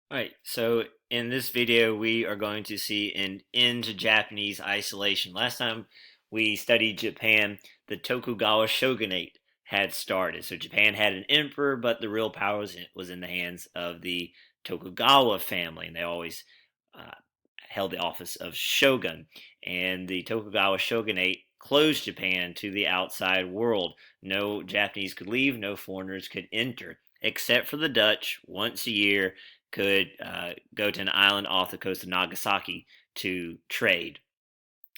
Alright, so in this video we are going to see an end to Japanese isolation. Last time we studied Japan, the Tokugawa shogunate had started. So Japan had an emperor, but the real power was in the hands of the Tokugawa family, and they always uh, held the office of shogun. And the Tokugawa shogunate closed Japan to the outside world. No Japanese could leave, no foreigners could enter, except for the Dutch once a year could go to an island off the coast of Nagasaki to trade,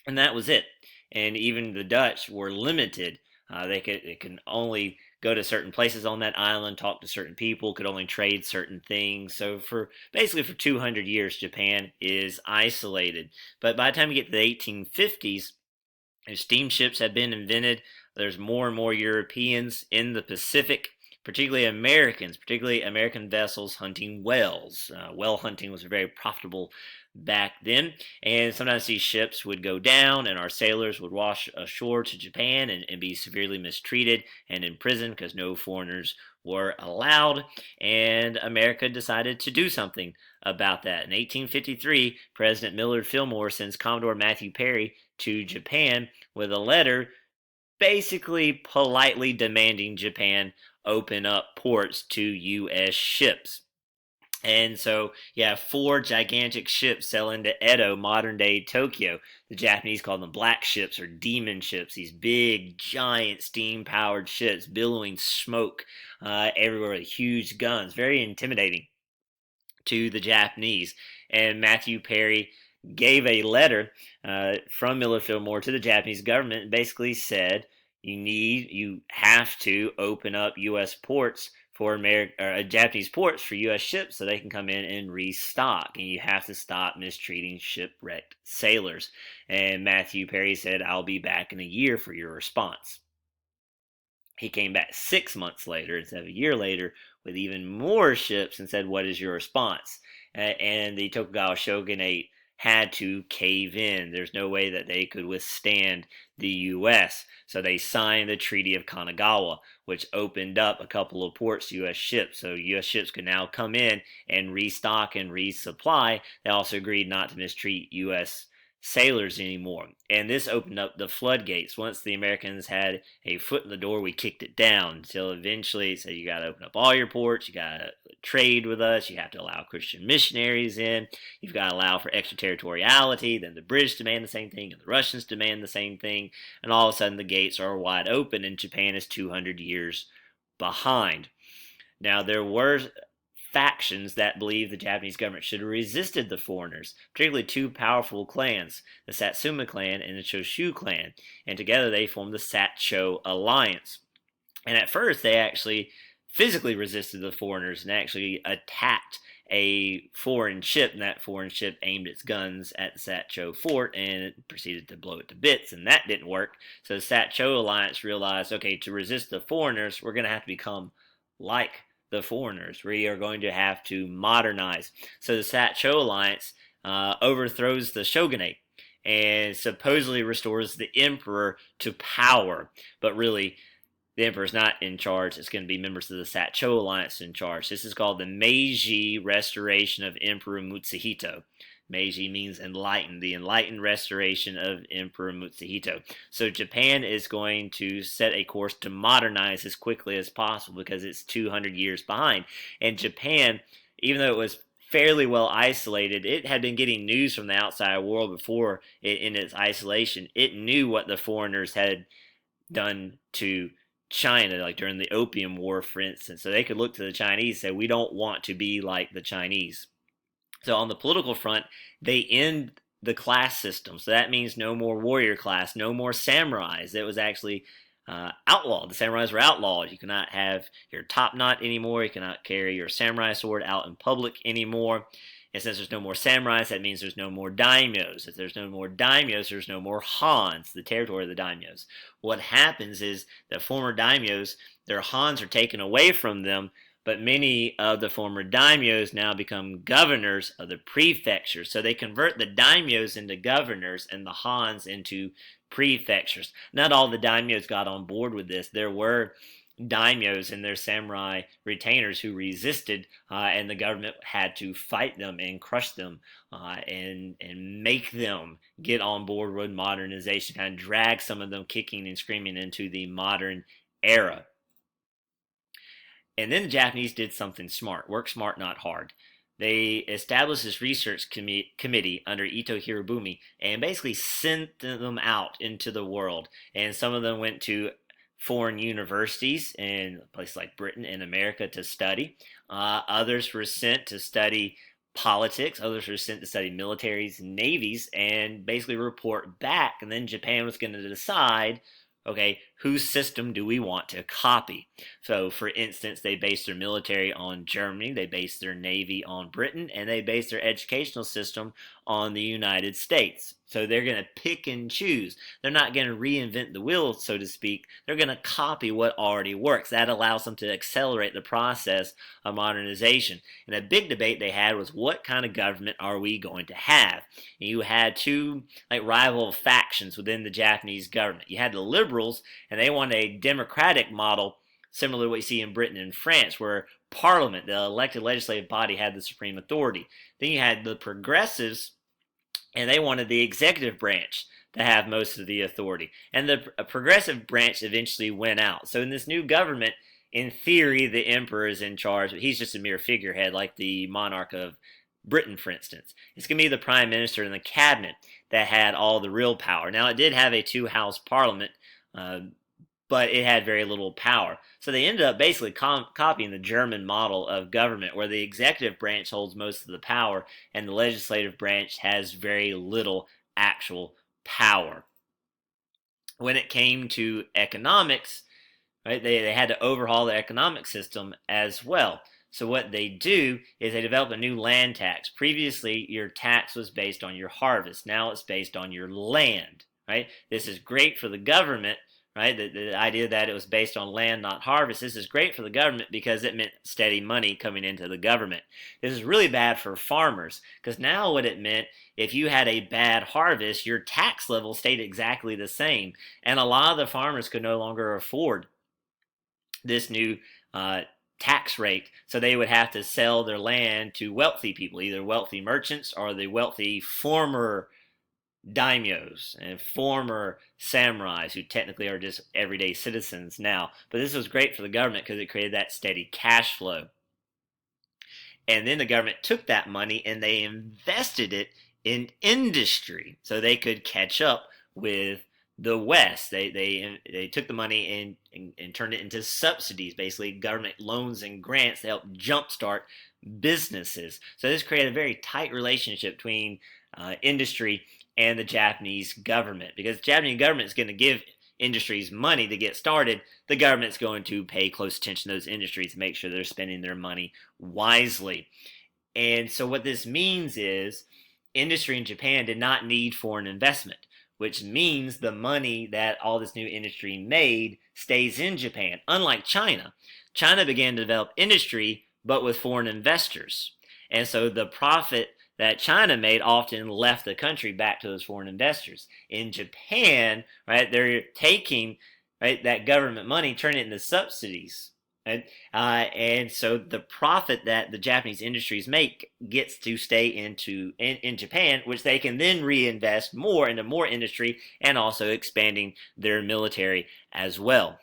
and that was it. And even the Dutch were limited. They can only go to certain places on that island, talk to certain people, could only trade certain things. So for basically for 200 years, Japan is isolated. But by the time you get to the 1850s, steamships have been invented. There's more and more Europeans in the Pacific, particularly Americans, particularly American vessels hunting whales. Whale hunting was very profitable back then, and sometimes these ships would go down, and our sailors would wash ashore to Japan and be severely mistreated and imprisoned because no foreigners were allowed. And America decided to do something about that. In 1853, President Millard Fillmore sends Commodore Matthew Perry to Japan with a letter basically politely demanding Japan open up ports to U.S. ships. And so you have four gigantic ships sailing to Edo, modern day Tokyo. The Japanese call them black ships or demon ships, these big, giant steam powered ships billowing smoke everywhere with huge guns. Very intimidating to the Japanese. And Matthew Perry gave a letter from Millard Fillmore to the Japanese government and basically said, you have to open up U.S. ports for Japanese ports for U.S. ships so they can come in and restock, and you have to stop mistreating shipwrecked sailors. And Matthew Perry said, "I'll be back in a year for your response." He came back 6 months later instead of a year later with even more ships and said, "What is your response?" And the Tokugawa shogunate had to cave in. There's no way that they could withstand the U.S. So they signed the Treaty of Kanagawa, which opened up a couple of ports to U.S. ships. So U.S. ships could now come in and restock and resupply. They also agreed not to mistreat U.S. sailors anymore. And this opened up the floodgates. Once the Americans had a foot in the door, we kicked it down until eventually it said, you got to open up all your ports, you got to trade with us, you have to allow Christian missionaries in, you've got to allow for extraterritoriality. Then the British demand the same thing, and the Russians demand the same thing, and all of a sudden the gates are wide open, and Japan is 200 years behind. Now, there were factions that believed the Japanese government should have resisted the foreigners, particularly two powerful clans, the Satsuma clan and the Choshu clan, and together they formed the Satcho Alliance. And at first, they actually physically resisted the foreigners and actually attacked a foreign ship, and that foreign ship aimed its guns at the Satcho fort and it proceeded to blow it to bits, and that didn't work. So the Satcho Alliance realized, okay, to resist the foreigners, we're going to have to become like the foreigners. We are going to have to modernize. So the Satcho Alliance overthrows the shogunate and supposedly restores the emperor to power, but really the emperor's not in charge. It's going to be members of the Satcho Alliance in charge. This is called the Meiji Restoration of Emperor Mutsuhito. Meiji means enlightened, the enlightened restoration of Emperor Mutsuhito. So Japan is going to set a course to modernize as quickly as possible because it's 200 years behind. And Japan, even though it was fairly well isolated, it had been getting news from the outside world before in its isolation. It knew what the foreigners had done to China, like during the Opium War, for instance. So they could look to the Chinese and say, we don't want to be like the Chinese. So on the political front, they end the class system. So that means no more warrior class, no more samurais. It was actually outlawed. The samurais were outlawed. You cannot have your top knot anymore. You cannot carry your samurai sword out in public anymore. And since there's no more samurais, that means there's no more daimyos. If there's no more daimyos, there's no more Hans, the territory of the daimyos. What happens is the former daimyos, their Hans are taken away from them, but many of the former daimyos now become governors of the prefectures. So they convert the daimyos into governors and the Hans into prefectures. Not all the daimyos got on board with this. There were daimyos and their samurai retainers who resisted, and the government had to fight them and crush them, and make them get on board with modernization, kind of drag some of them kicking and screaming into the modern era. And then the Japanese did something smart, work smart, not hard. They established this research committee under Ito Hirobumi and basically sent them out into the world. And some of them went to foreign universities in places like Britain and America to study. Others were sent to study politics. Others were sent to study militaries and navies and basically report back. And then Japan was going to decide, okay, whose system do we want to copy? So, for instance, they based their military on Germany, they based their navy on Britain, and they based their educational system on the United States. So they're going to pick and choose. They're not going to reinvent the wheel, so to speak. They're going to copy what already works. That allows them to accelerate the process of modernization. And a big debate they had was, what kind of government are we going to have? And you had two rival factions within the Japanese government. You had the liberals, and they wanted a democratic model similar to what you see in Britain and France, where Parliament, the elected legislative body, had the supreme authority. Then you had the progressives, and they wanted the executive branch to have most of the authority. And the progressive branch eventually went out. So in this new government, in theory, the emperor is in charge, but he's just a mere figurehead, like the monarch of Britain, for instance. It's going to be the prime minister and the cabinet that had all the real power. Now, it did have a two-house parliament, but it had very little power. So they ended up basically copying the German model of government, where the executive branch holds most of the power and the legislative branch has very little actual power. When it came to economics, right, they had to overhaul the economic system as well. So what they do is they develop a new land tax. Previously, your tax was based on your harvest. Now it's based on your land, right? This is great for the government, right? The idea that it was based on land, not harvest. This is great for the government because it meant steady money coming into the government. This is really bad for farmers because now what it meant, if you had a bad harvest, your tax level stayed exactly the same. And a lot of the farmers could no longer afford this new tax rate. So they would have to sell their land to wealthy people, either wealthy merchants or the wealthy former daimyos and former samurais who technically are just everyday citizens now. But this was great for the government because it created that steady cash flow. And then the government took that money and they invested it in industry so they could catch up with the West. They took the money and turned it into subsidies, basically government loans and grants to help jumpstart businesses. So this created a very tight relationship between industry and the Japanese government, because the Japanese government is going to give industries money to get started. The government's going to pay close attention to those industries to make sure they're spending their money wisely. And so what this means is industry in Japan did not need foreign investment, which means the money that all this new industry made stays in Japan. Unlike China, China began to develop industry, but with foreign investors. And so the profit that China made often left the country back to those foreign investors. In Japan, right, they're taking, right, that government money, turning it into subsidies. Right? And so the profit that the Japanese industries make gets to stay in Japan, which they can then reinvest more into more industry and also expanding their military as well.